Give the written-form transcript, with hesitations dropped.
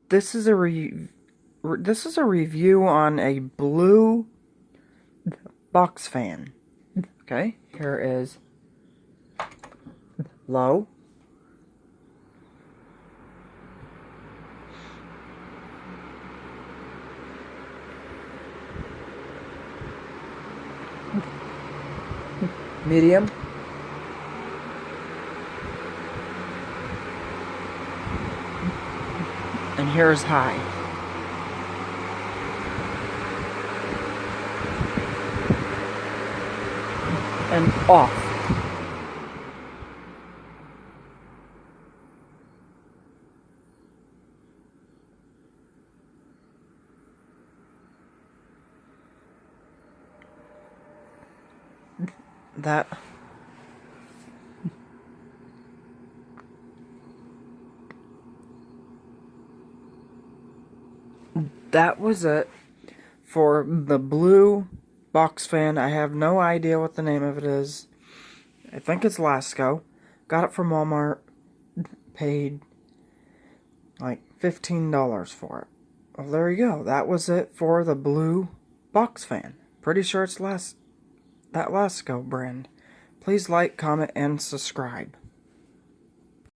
This is a review on a blue box fan. Okay, here is low, medium, and here's high. And off. That was it for the blue box fan. I have no idea what the name of it is. I think it's Lasko. Got it from Walmart. Paid like $15 for it. Well, there you go. That was it for the blue box fan. Pretty sure it's that Lasko brand. Please like, comment, and subscribe.